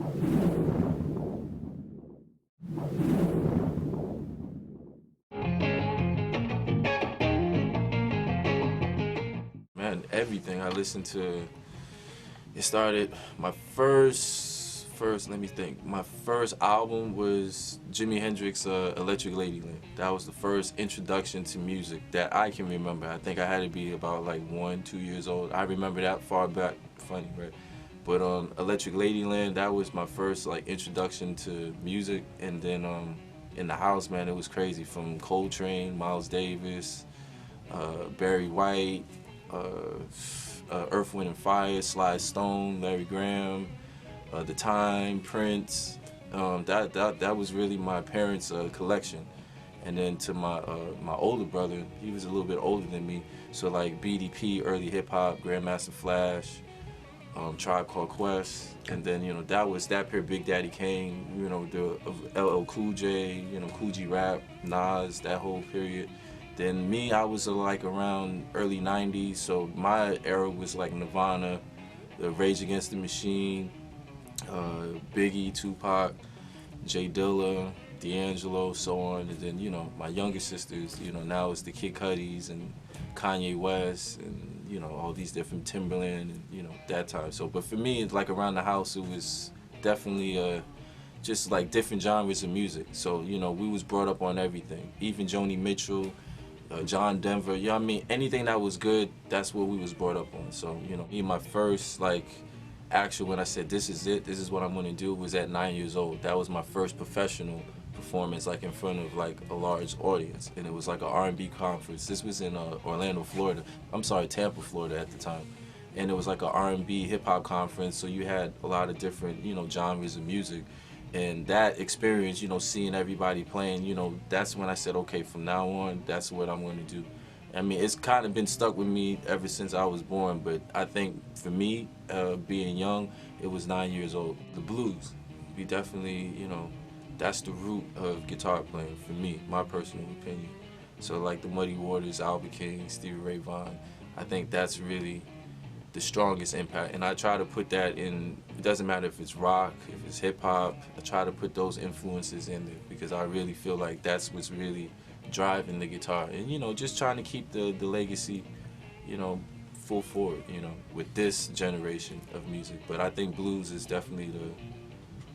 Man, everything I listened to, it started, let me think. My first album was Jimi Hendrix' Electric Ladyland. That was the first introduction to music that I can remember. I think I had to be about like 1, 2 years old. I remember that far back, funny, right? But Electric Ladyland, that was my first like introduction to music. And then in the house, man, it was crazy. From Coltrane, Miles Davis, Barry White, Earth, Wind and Fire, Sly Stone, Larry Graham, The Time, Prince. That was really my parents' collection. And then to my older brother, he was a little bit older than me, so like BDP, early hip hop, Grandmaster Flash, Tribe Called Quest, and then that period. Big Daddy Kane, the LL Cool J, Cool G Rap, Nas, that whole period. Then me, I was like around early '90s, so my era was like Nirvana, the Rage Against the Machine, Biggie, Tupac, J Dilla, D'Angelo, so on. And then my younger sisters, now it's the Kid Cudis and Kanye West and all these different Timberland and that time. So, but for me, like around the house, it was definitely just like different genres of music. So we was brought up on everything, even Joni Mitchell. John Denver, I mean, anything that was good, that's what we was brought up on. So, me, my first, like, actual, when I said, this is it, this is what I'm gonna do, was at 9 years old. That was my first professional performance, like, in front of, like, a large audience. And it was like an R&B conference. This was in Orlando, Florida. I'm sorry, Tampa, Florida at the time. And it was like an R&B hip-hop conference, so you had a lot of different, genres of music. And that experience, seeing everybody playing, that's when I said, okay, from now on, that's what I'm going to do. I mean, it's kind of been stuck with me ever since I was born, but I think for me, being young, it was 9 years old. The blues, we definitely, that's the root of guitar playing for me, my personal opinion. So like the Muddy Waters, Albert King, Stevie Ray Vaughan, I think that's really the strongest impact. And I try to put that in, it doesn't matter if it's rock, if it's hip hop, I try to put those influences in there because I really feel like that's what's really driving the guitar. And just trying to keep the legacy, full forward, with this generation of music. But I think blues is definitely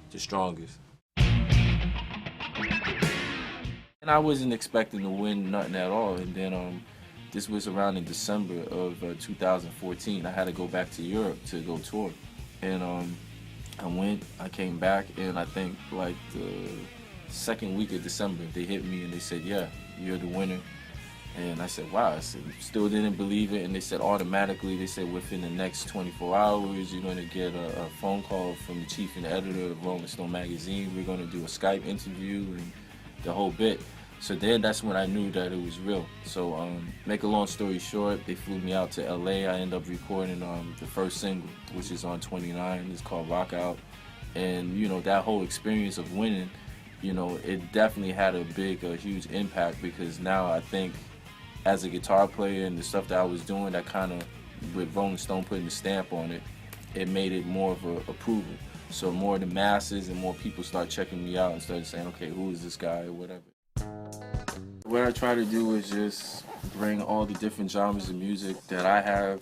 the strongest. And I wasn't expecting to win nothing at all. And then this was around in December of 2014. I had to go back to Europe to go tour. And I came back, and I think like the second week of December, they hit me and they said, yeah, you're the winner. And I said, wow. I still didn't believe it. And they said automatically, they said within the next 24 hours, you're going to get a phone call from the chief and editor of Rolling Stone magazine. We're going to do a Skype interview and the whole bit. So then that's when I knew that it was real. So make a long story short, they flew me out to LA. I ended up recording the first single, which is on 29. It's called Rock Out. And that whole experience of winning, it definitely had a huge impact, because now I think as a guitar player and the stuff that I was doing, that kind of, with Rolling Stone putting the stamp on it, it made it more of a approval. So more of the masses and more people start checking me out and started saying, okay, who is this guy or whatever. What I try to do is just bring all the different genres of music that I have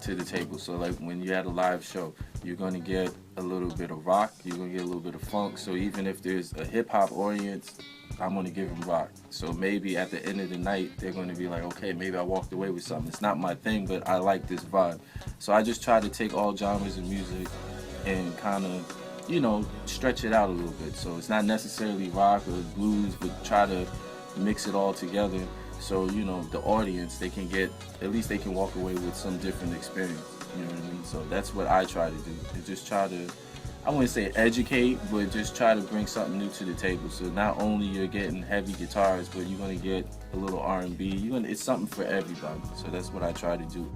to the table. So like when you had a live show, you're going to get a little bit of rock, you're going to get a little bit of funk. So even if there's a hip-hop audience, I'm going to give them rock. So maybe at the end of the night, they're going to be like, okay, maybe I walked away with something. It's not my thing, but I like this vibe. So I just try to take all genres of music and kind of, stretch it out a little bit. So it's not necessarily rock or blues, but try to mix it all together. So, the audience, they can walk away with some different experience, you know what I mean? So that's what I try to do, is just try to, I wouldn't say educate, but just try to bring something new to the table. So not only you're getting heavy guitars, but you're gonna get a little R&B, it's something for everybody. So that's what I try to do.